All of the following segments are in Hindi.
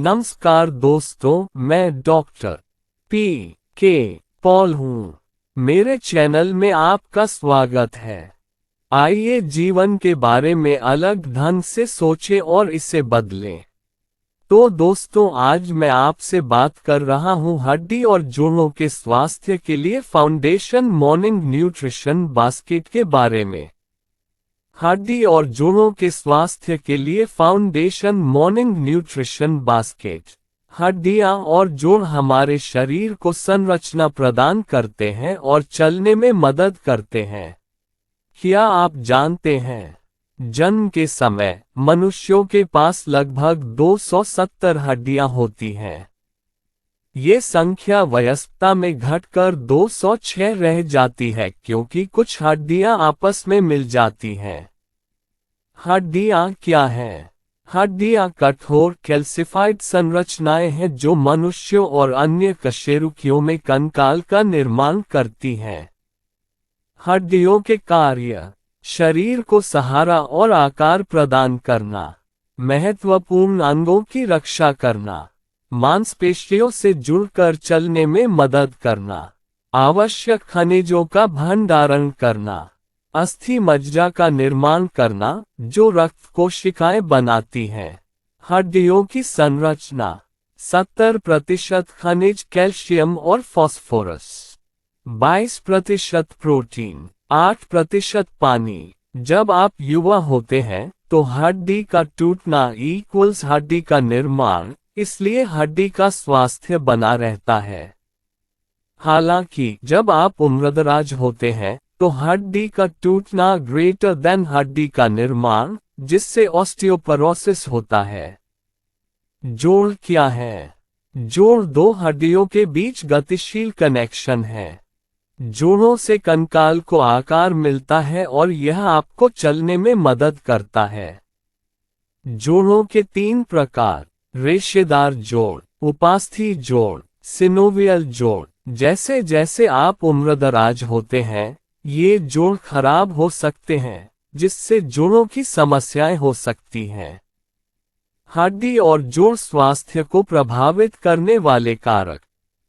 नमस्कार दोस्तों, मैं डॉक्टर पी.के. पॉल हूँ। मेरे चैनल में आपका स्वागत है। आइए जीवन के बारे में अलग ढंग से सोचें और इसे बदलें। तो दोस्तों, आज मैं आपसे बात कर रहा हूँ हड्डी और जोड़ों के स्वास्थ्य के लिए फाउंडेशन मॉर्निंग न्यूट्रिशन बास्केट के बारे में। हड्डी और जोड़ों के स्वास्थ्य के लिए फाउंडेशन मॉर्निंग न्यूट्रिशन बास्केट। हड्डियां और जोड़ हमारे शरीर को संरचना प्रदान करते हैं और चलने में मदद करते हैं। क्या आप जानते हैं, जन्म के समय मनुष्यों के पास लगभग 270 हड्डियां होती हैं। ये संख्या वयस्कता में घटकर 206 रह जाती है क्योंकि कुछ हड्डियां आपस में मिल जाती हैं। हड्डियां क्या हैं? हड्डियां कठोर कैल्सिफाइड संरचनाएं हैं जो मनुष्यों और अन्य कशेरुकियों में कंकाल का निर्माण करती हैं। हड्डियों के कार्य: शरीर को सहारा और आकार प्रदान करना, महत्वपूर्ण अंगों की रक्षा करना, मांसपेशियों से जुड़कर चलने में मदद करना, आवश्यक खनिजों का भंडारण करना, अस्थि मज्जा का निर्माण करना जो रक्त कोशिकाएं बनाती हैं। हड्डियों की संरचना: 70% खनिज कैल्शियम और फास्फोरस, 22% प्रोटीन, 8% पानी। जब आप युवा होते हैं तो हड्डी का टूटना इक्वल्स हड्डी का निर्माण, इसलिए हड्डी का स्वास्थ्य बना रहता है। हालांकि जब आप उम्रदराज होते हैं तो हड्डी का टूटना ग्रेटर देन हड्डी का निर्माण, जिससे ऑस्टियोपोरोसिस होता है। जोड़ क्या है? जोड़ दो हड्डियों के बीच गतिशील कनेक्शन है। जोड़ों से कंकाल को आकार मिलता है और यह आपको चलने में मदद करता है। जोड़ों के 3 प्रकार: रेशेदार जोड़, उपास्थि जोड़, सिनोवियल जोड़। जैसे जैसे आप उम्रदराज होते हैं, ये जोड़ खराब हो सकते हैं, जिससे जोड़ों की समस्याएं हो सकती हैं। हड्डी और जोड़ स्वास्थ्य को प्रभावित करने वाले कारक: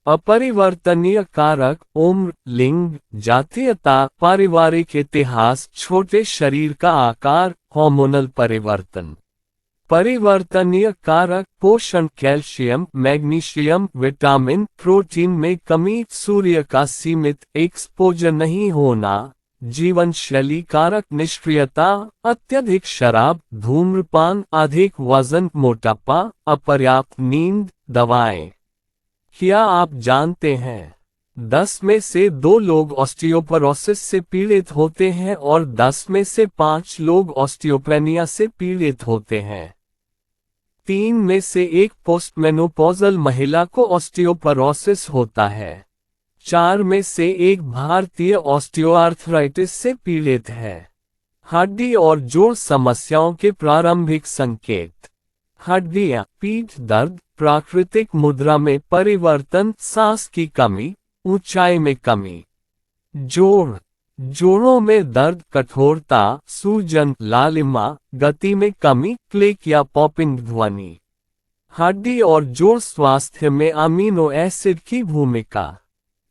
अपरिवर्तनीय कारक, उम्र, लिंग, जातीयता, पारिवारिक इतिहास, छोटे शरीर का आकार, हार्मोनल परिवर्तन। परिवर्तनीय कारक: पोषण, कैल्शियम, मैग्नीशियम, विटामिन, प्रोटीन में कमी, सूर्य का सीमित एक्सपोजर नहीं होना। जीवन शैली कारक: निष्क्रियता, अत्यधिक शराब, धूम्रपान, अधिक वजन, मोटापा, अपर्याप्त नींद, दवाएं। क्या आप जानते हैं, 10 में से 2 लोग ऑस्टियोपोरोसिस से पीड़ित होते हैं और 10 में से 5 लोग ऑस्टियोपेनिया से पीड़ित होते हैं। 3 में से 1 पोस्टमेनोपॉजल महिला को ऑस्टियोपोरोसिस होता है। 4 में से 1 भारतीय ऑस्टियोआर्थराइटिस से पीड़ित है। हड्डी और जोड़ समस्याओं के प्रारंभिक संकेत: हड्डियां, पीठ दर्द, प्राकृतिक मुद्रा में परिवर्तन, सांस की कमी, ऊंचाई में कमी। जोड़: जोड़ों में दर्द, कठोरता, सूजन, लालिमा, गति में कमी, क्लिक या पॉपिंग ध्वनि। हड्डी और जोड़ स्वास्थ्य में अमीनो एसिड की भूमिका: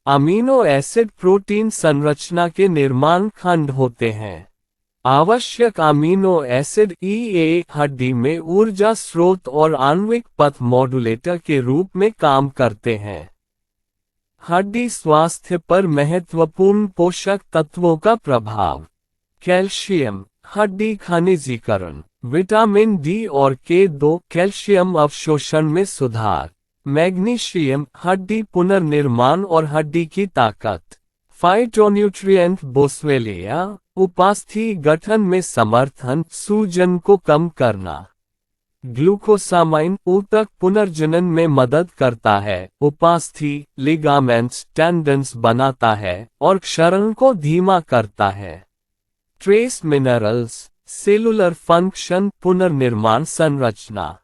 अमीनो एसिड प्रोटीन संरचना के निर्माण खंड होते हैं। आवश्यक अमीनो एसिड हड्डी में ऊर्जा स्रोत और आणविक पथ मॉड्यूलेटर के रूप में काम करते हैं। हड्डी स्वास्थ्य पर महत्वपूर्ण पोषक तत्वों का प्रभाव: कैल्शियम, हड्डी खनिजीकरण, विटामिन डी और के2, कैल्शियम अवशोषण में सुधार, मैग्नीशियम, हड्डी पुनर्निर्माण और हड्डी की ताकत, फाइटोन्यूट्रिएंट, बोसवेलिया, उपास्थि गठन में समर्थन, सूजन को कम करना, ग्लूकोसामाइन, ऊतक पुनर्जनन में मदद करता है, उपास्थि, लिगामेंट्स, टेंडन्स बनाता है और क्षरण को धीमा करता है, ट्रेस मिनरल्स, सेलुलर फंक्शन, पुनर्निर्माण संरचना।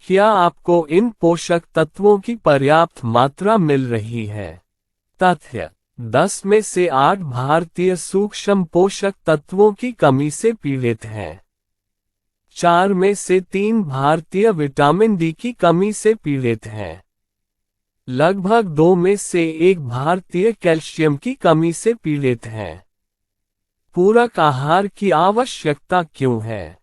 क्या आपको इन पोषक तत्वों की पर्याप्त मात्रा मिल रही है? तथ्य: 10 में से 8 भारतीय सूक्ष्म पोषक तत्वों की कमी से पीड़ित हैं। 4 में से 3 भारतीय विटामिन डी की कमी से पीड़ित हैं। लगभग 2 में से 1 भारतीय कैल्शियम की कमी से पीड़ित हैं। पूरक आहार की आवश्यकता क्यों है?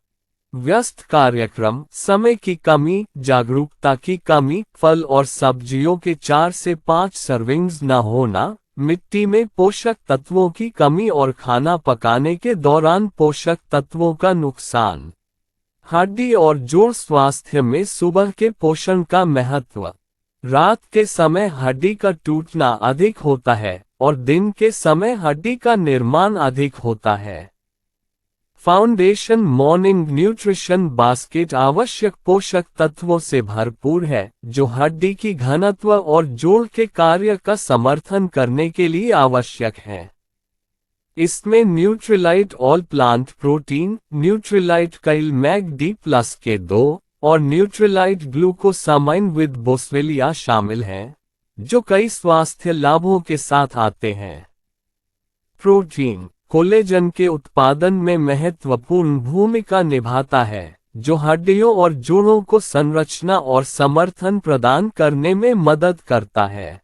व्यस्त कार्यक्रम, समय की कमी, जागरूकता की कमी, फल और सब्जियों के 4 से 5 सर्विंग्स न होना, मिट्टी में पोषक तत्वों की कमी और खाना पकाने के दौरान पोषक तत्वों का नुकसान। हड्डी और जोड़ स्वास्थ्य में सुबह के पोषण का महत्व। रात के समय हड्डी का टूटना अधिक होता है और दिन के समय हड्डी का निर्माण अधिक होता है। फाउंडेशन मॉर्निंग न्यूट्रिशन बास्केट आवश्यक पोषक तत्वों से भरपूर है, जो हड्डी की घनत्व और जोड़ के कार्य का समर्थन करने के लिए आवश्यक है। इसमें Nutrilite all plant protein, Nutrilite Cal Mag D plus K 2 और न्यूट्रिलाइट ग्लूकोसामाइन विद बोसवेलिया शामिल हैं, जो कई स्वास्थ्य लाभों के साथ आते हैं। प्रोटीन कोलेजन के उत्पादन में महत्वपूर्ण भूमिका निभाता है, जो हड्डियों और जोड़ों को संरचना और समर्थन प्रदान करने में मदद करता है।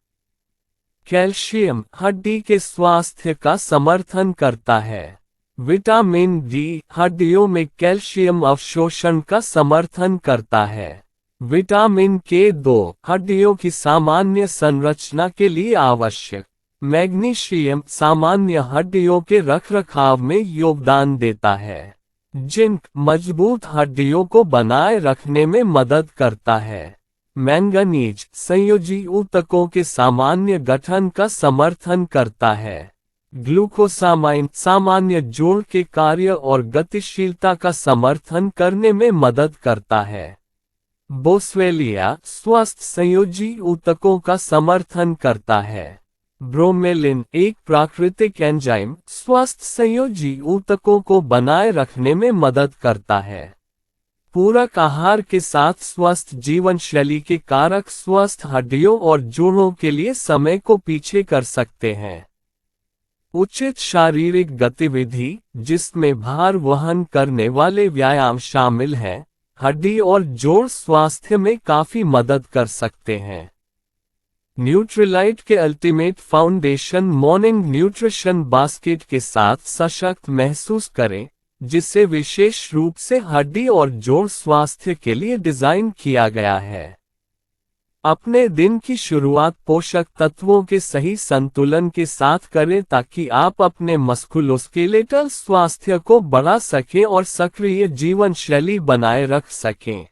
कैल्शियम हड्डी के स्वास्थ्य का समर्थन करता है। विटामिन डी हड्डियों में कैल्शियम अवशोषण का समर्थन करता है। विटामिन के 2 हड्डियों की सामान्य संरचना के लिए आवश्यक। मैग्नीशियम सामान्य हड्डियों के रखरखाव में योगदान देता है। जिंक मजबूत हड्डियों को बनाए रखने में मदद करता है। मैंगनीज संयोजी ऊतकों के सामान्य गठन का समर्थन करता है। ग्लूकोसामाइन सामान्य जोड़ के कार्य और गतिशीलता का समर्थन करने में मदद करता है। बोसवेलिया स्वस्थ संयोजी ऊतकों का समर्थन करता है। ब्रोमेलिन एक प्राकृतिक एंजाइम स्वस्थ संयोजी ऊतकों को बनाए रखने में मदद करता है। पूरक आहार के साथ स्वस्थ जीवन शैली के कारक स्वस्थ हड्डियों और जोड़ों के लिए समय को पीछे कर सकते हैं। उचित शारीरिक गतिविधि, जिसमें भार वहन करने वाले व्यायाम शामिल हैं, हड्डी और जोड़ स्वास्थ्य में काफी मदद कर सकते हैं। न्यूट्रिलाइट के ultimate foundation morning nutrition basket के साथ सशक्त महसूस करें, जिसे विशेष रूप से हड्डी और जोड़ स्वास्थ्य के लिए डिजाइन किया गया है। अपने दिन की शुरुआत पोषक तत्वों के सही संतुलन के साथ करें ताकि आप अपने मस्कुलोस्केलेटल स्वास्थ्य को बढ़ा सकें और सक्रिय जीवन शैली बनाए रख सकें।